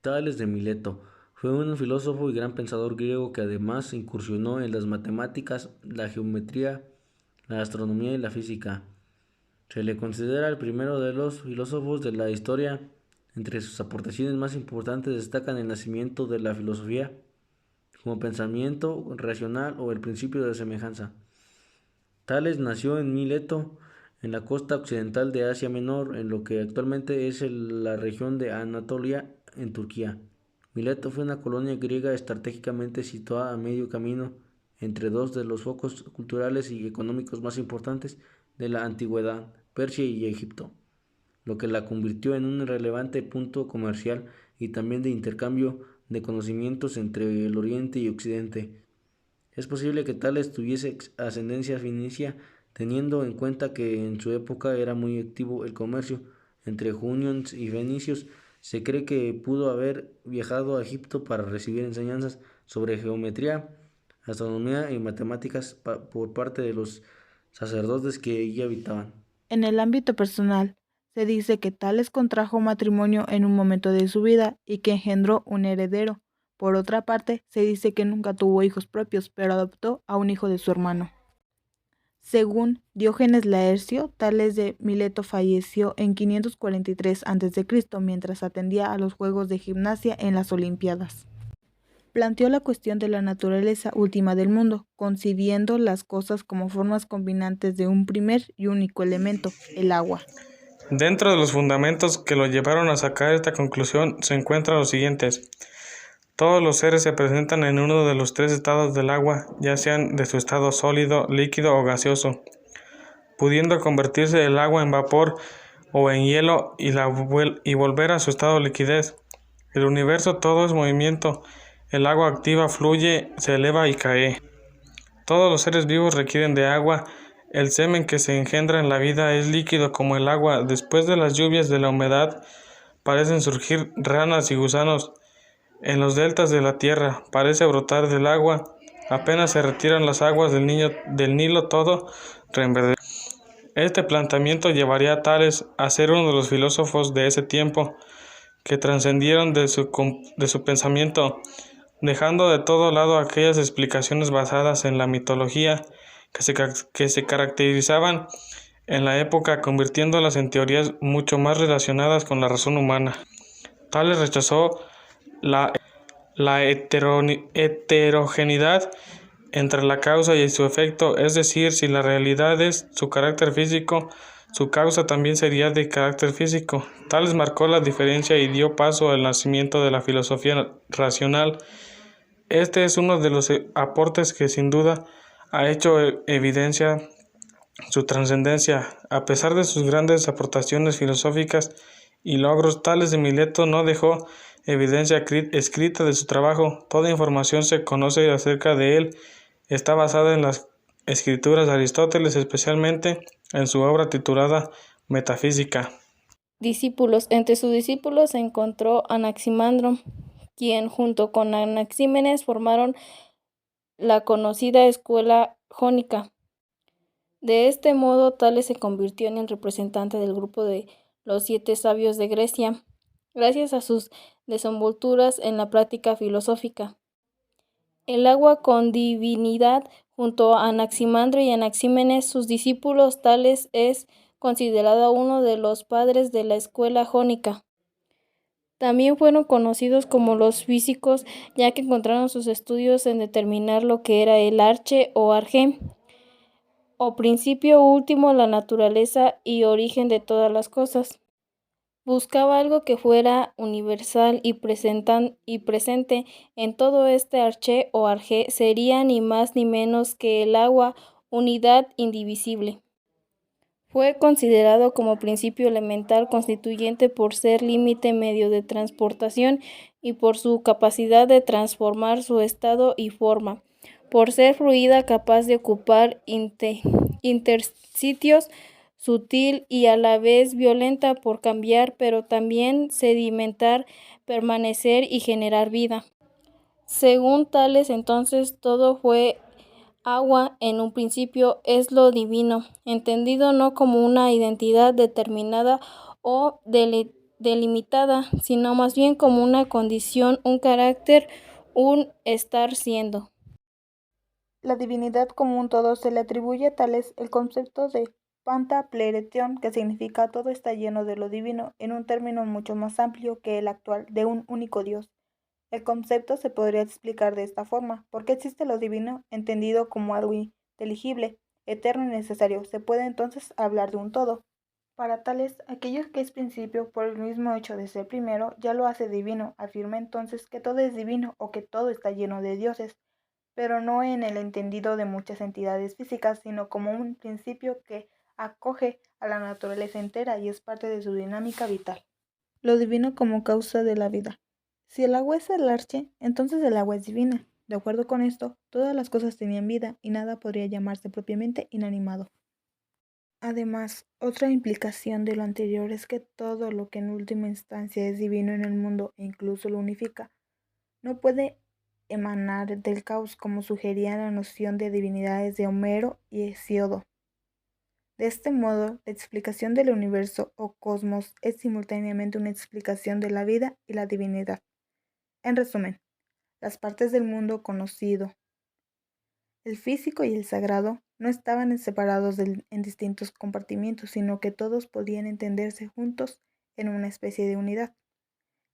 Tales de Mileto fue un filósofo y gran pensador griego que además incursionó en las matemáticas, la geometría, la astronomía y la física. Se le considera el primero de los filósofos de la historia. Entre sus aportaciones más importantes destacan el nacimiento de la filosofía como pensamiento racional o el principio de semejanza. Tales nació en Mileto, en la costa occidental de Asia Menor, en lo que actualmente es la región de Anatolia, en Turquía. Mileto fue una colonia griega estratégicamente situada a medio camino entre dos de los focos culturales y económicos más importantes de la antigüedad, Persia y Egipto, lo que la convirtió en un relevante punto comercial y también de intercambio de conocimientos entre el Oriente y Occidente. Es posible que Tales tuviese ascendencia fenicia, teniendo en cuenta que en su época era muy activo el comercio entre jonios y fenicios. Se cree que pudo haber viajado a Egipto para recibir enseñanzas sobre geometría, astronomía y matemáticas por parte de los sacerdotes que allí habitaban. En el ámbito personal, se dice que Tales contrajo matrimonio en un momento de su vida y que engendró un heredero. Por otra parte, se dice que nunca tuvo hijos propios, pero adoptó a un hijo de su hermano. Según Diógenes Laercio, Tales de Mileto falleció en 543 a.C. mientras atendía a los Juegos de Gimnasia en las Olimpiadas. Planteó la cuestión de la naturaleza última del mundo, concibiendo las cosas como formas combinantes de un primer y único elemento, el agua. Dentro de los fundamentos que lo llevaron a sacar esta conclusión se encuentran los siguientes. Todos los seres se presentan en uno de los tres estados del agua, ya sean de su estado sólido, líquido o gaseoso, pudiendo convertirse el agua en vapor o en hielo y volver a su estado de liquidez. El universo todo es movimiento. El agua activa, fluye, se eleva y cae. Todos los seres vivos requieren de agua. El semen que se engendra en la vida es líquido como el agua. Después de las lluvias de la humedad parecen surgir ranas y gusanos. En los deltas de la tierra parece brotar del agua. Apenas se retiran las aguas del Nilo todo reverdece. Este planteamiento llevaría a Tales a ser uno de los filósofos de ese tiempo que trascendieron de su pensamiento, dejando de todo lado aquellas explicaciones basadas en la mitología que se caracterizaban en la época, convirtiéndolas en teorías mucho más relacionadas con la razón humana. Tales rechazó la, la heterogeneidad entre la causa y su efecto, es decir, si la realidad es su carácter físico, su causa también sería de carácter físico. Tales marcó la diferencia y dio paso al nacimiento de la filosofía racional. Este es uno de los aportes que sin duda ha hecho evidencia su trascendencia. A pesar de sus grandes aportaciones filosóficas y logros, Tales de Mileto no dejó evidencia escrita de su trabajo. Toda información se conoce acerca de él está basada en las escrituras de Aristóteles, especialmente en su obra titulada Metafísica. Discípulos. Entre sus discípulos se encontró Anaximandro, quien junto con Anaxímenes formaron la conocida escuela jónica. De este modo, Tales se convirtió en el representante del grupo de los 7 sabios de Grecia, gracias a sus desenvolturas en la práctica filosófica. El agua con divinidad, junto a Anaximandro y Anaxímenes, sus discípulos, Tales es considerado uno de los padres de la escuela jónica. También fueron conocidos como los físicos, ya que encontraron sus estudios en determinar lo que era el arche o arjé, o principio último, la naturaleza y origen de todas las cosas. Buscaba algo que fuera universal y presente en todo este arché o arjé sería ni más ni menos que el agua, unidad indivisible. Fue considerado como principio elemental constituyente por ser límite medio de transportación y por su capacidad de transformar su estado y forma, por ser fluida capaz de ocupar intersitios, sutil y a la vez violenta por cambiar, pero también sedimentar, permanecer y generar vida. Según Tales, entonces todo fue agua en un principio, es lo divino, entendido no como una identidad determinada o delimitada, sino más bien como una condición, un carácter, un estar siendo. La divinidad como un todo se le atribuye a Tales el concepto de panta pleiretion, que significa todo está lleno de lo divino, en un término mucho más amplio que el actual de un único Dios. El concepto se podría explicar de esta forma: porque existe lo divino, entendido como algo inteligible, eterno y necesario. Se puede entonces hablar de un todo. Para Tales, aquello que es principio por el mismo hecho de ser primero, ya lo hace divino. Afirma entonces que todo es divino o que todo está lleno de dioses, pero no en el entendido de muchas entidades físicas, sino como un principio que acoge a la naturaleza entera y es parte de su dinámica vital. Lo divino como causa de la vida. Si el agua es el arche, entonces el agua es divina. De acuerdo con esto, todas las cosas tenían vida y nada podría llamarse propiamente inanimado. Además, otra implicación de lo anterior es que todo lo que en última instancia es divino en el mundo e incluso lo unifica, no puede emanar del caos, como sugería la noción de divinidades de Homero y Hesíodo. De este modo, la explicación del universo o cosmos es simultáneamente una explicación de la vida y la divinidad. En resumen, las partes del mundo conocido, el físico y el sagrado, no estaban separados en distintos compartimientos, sino que todos podían entenderse juntos en una especie de unidad.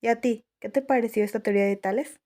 ¿Y a ti, qué te pareció esta teoría de Tales?